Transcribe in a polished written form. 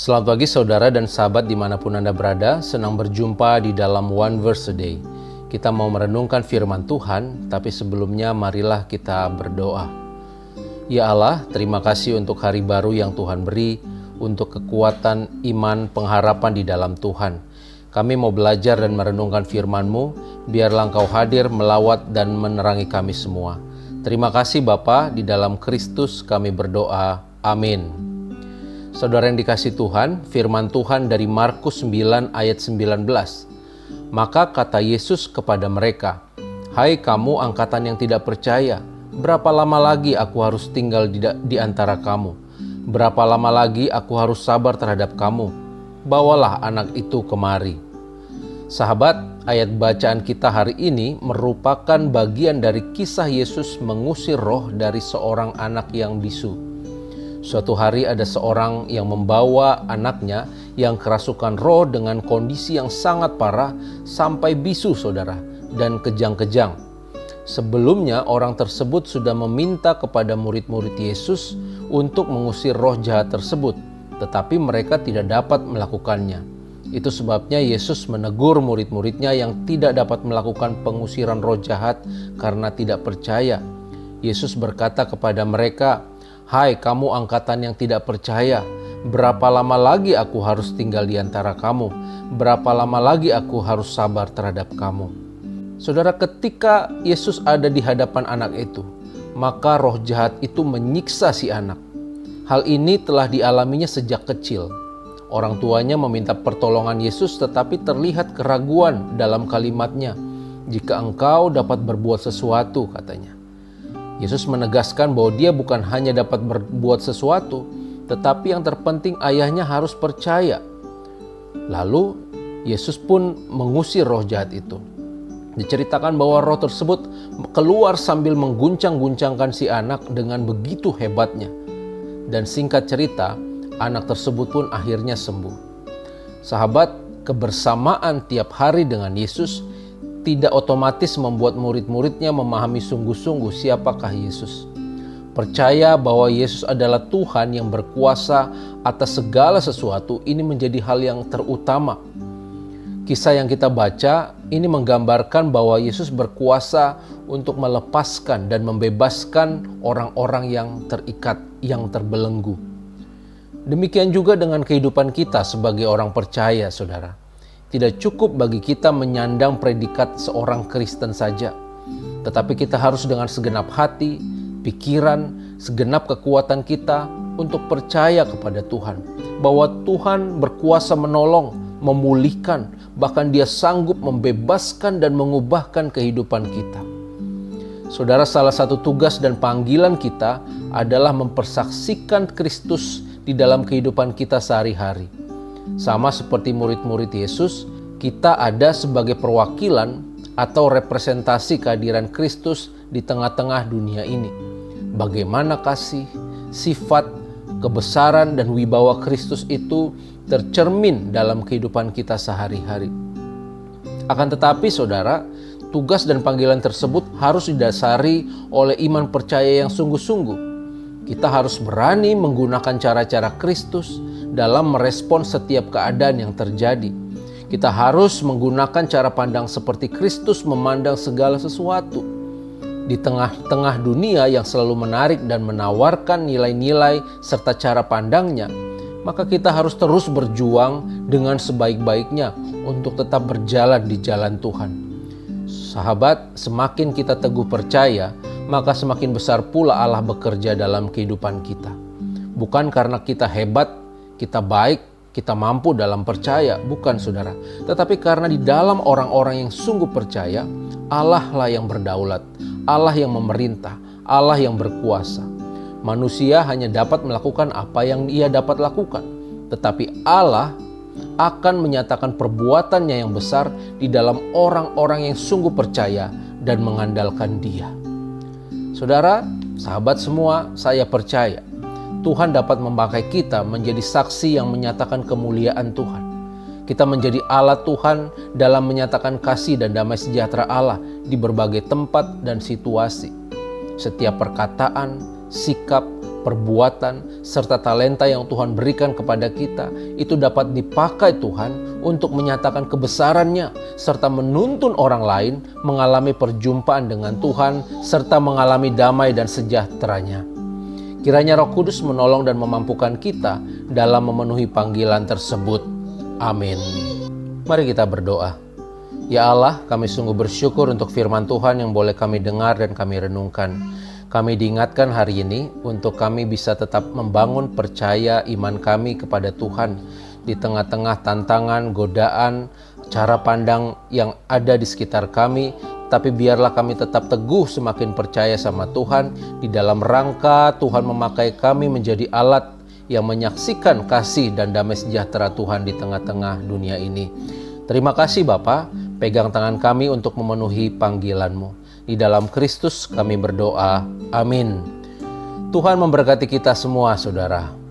Selamat pagi saudara dan sahabat dimanapun Anda berada, senang berjumpa di dalam One Verse a Day. Kita mau merenungkan firman Tuhan, tapi sebelumnya marilah kita berdoa. Ya Allah, terima kasih untuk hari baru yang Tuhan beri, untuk kekuatan iman pengharapan di dalam Tuhan. Kami mau belajar dan merenungkan firman-Mu, biarlah Engkau hadir melawat dan menerangi kami semua. Terima kasih Bapa, di dalam Kristus kami berdoa. Amin. Saudara yang dikasihi Tuhan, firman Tuhan dari Markus 9 ayat 19. Maka kata Yesus kepada mereka, "Hai kamu angkatan yang tidak percaya, berapa lama lagi aku harus tinggal di antara kamu? Berapa lama lagi aku harus sabar terhadap kamu? Bawalah anak itu kemari." Sahabat, ayat bacaan kita hari ini merupakan bagian dari kisah Yesus mengusir roh dari seorang anak yang bisu. Suatu hari ada seorang yang membawa anaknya yang kerasukan roh dengan kondisi yang sangat parah sampai bisu saudara dan kejang-kejang. Sebelumnya orang tersebut sudah meminta kepada murid-murid Yesus untuk mengusir roh jahat tersebut, tetapi mereka tidak dapat melakukannya. Itu sebabnya Yesus menegur murid-muridnya yang tidak dapat melakukan pengusiran roh jahat karena tidak percaya. Yesus berkata kepada mereka, "Hai kamu angkatan yang tidak percaya, berapa lama lagi aku harus tinggal di antara kamu? Berapa lama lagi aku harus sabar terhadap kamu?" Saudara, ketika Yesus ada di hadapan anak itu, maka roh jahat itu menyiksa si anak. Hal ini telah dialaminya sejak kecil. Orang tuanya meminta pertolongan Yesus, tetapi terlihat keraguan dalam kalimatnya. "Jika engkau dapat berbuat sesuatu," katanya. Yesus menegaskan bahwa dia bukan hanya dapat berbuat sesuatu, tetapi yang terpenting ayahnya harus percaya. Lalu Yesus pun mengusir roh jahat itu. Diceritakan bahwa roh tersebut keluar sambil mengguncang-guncangkan si anak dengan begitu hebatnya. Dan singkat cerita, anak tersebut pun akhirnya sembuh. Sahabat, kebersamaan tiap hari dengan Yesus tidak otomatis membuat murid-muridnya memahami sungguh-sungguh siapakah Yesus. Percaya bahwa Yesus adalah Tuhan yang berkuasa atas segala sesuatu, ini menjadi hal yang terutama. Kisah yang kita baca ini menggambarkan bahwa Yesus berkuasa untuk melepaskan dan membebaskan orang-orang yang terikat, yang terbelenggu. Demikian juga dengan kehidupan kita sebagai orang percaya, saudara. Tidak cukup bagi kita menyandang predikat seorang Kristen saja, tetapi kita harus dengan segenap hati, pikiran, segenap kekuatan kita untuk percaya kepada Tuhan, bahwa Tuhan berkuasa menolong, memulihkan, bahkan Dia sanggup membebaskan dan mengubahkan kehidupan kita. Saudara, salah satu tugas dan panggilan kita adalah mempersaksikan Kristus di dalam kehidupan kita sehari-hari. Sama seperti murid-murid Yesus, kita ada sebagai perwakilan atau representasi kehadiran Kristus di tengah-tengah dunia ini. Bagaimana kasih, sifat, kebesaran, dan wibawa Kristus itu tercermin dalam kehidupan kita sehari-hari. Akan tetapi saudara, tugas dan panggilan tersebut harus didasari oleh iman percaya yang sungguh-sungguh. Kita harus berani menggunakan cara-cara Kristus dalam merespon setiap keadaan yang terjadi. Kita harus menggunakan cara pandang seperti Kristus memandang segala sesuatu. Di tengah-tengah dunia yang selalu menarik dan menawarkan nilai-nilai serta cara pandangnya, maka kita harus terus berjuang dengan sebaik-baiknya untuk tetap berjalan di jalan Tuhan. Sahabat, semakin kita teguh percaya, maka semakin besar pula Allah bekerja dalam kehidupan kita. Bukan karena kita hebat, kita baik, kita mampu dalam percaya, bukan saudara. Tetapi karena di dalam orang-orang yang sungguh percaya, Allah lah yang berdaulat, Allah yang memerintah, Allah yang berkuasa. Manusia hanya dapat melakukan apa yang ia dapat lakukan, tetapi Allah akan menyatakan perbuatannya yang besar di dalam orang-orang yang sungguh percaya dan mengandalkan Dia. Saudara, sahabat semua, saya percaya Tuhan dapat memakai kita menjadi saksi yang menyatakan kemuliaan Tuhan. Kita menjadi alat Tuhan dalam menyatakan kasih dan damai sejahtera Allah di berbagai tempat dan situasi. Setiap perkataan, sikap, perbuatan, serta talenta yang Tuhan berikan kepada kita, itu dapat dipakai Tuhan untuk menyatakan kebesaran-Nya, serta menuntun orang lain mengalami perjumpaan dengan Tuhan, serta mengalami damai dan sejahtera-Nya. Kiranya Roh Kudus menolong dan memampukan kita dalam memenuhi panggilan tersebut. Amin. Mari kita berdoa. Ya Allah, kami sungguh bersyukur untuk firman Tuhan yang boleh kami dengar dan kami renungkan. Kami diingatkan hari ini untuk kami bisa tetap membangun percaya iman kami kepada Tuhan di tengah-tengah tantangan, godaan, cara pandang yang ada di sekitar kami. Tapi biarlah kami tetap teguh semakin percaya sama Tuhan di dalam rangka Tuhan memakai kami menjadi alat yang menyaksikan kasih dan damai sejahtera Tuhan di tengah-tengah dunia ini. Terima kasih Bapa, pegang tangan kami untuk memenuhi panggilan-Mu. Di dalam Kristus kami berdoa. Amin. Tuhan memberkati kita semua, saudara.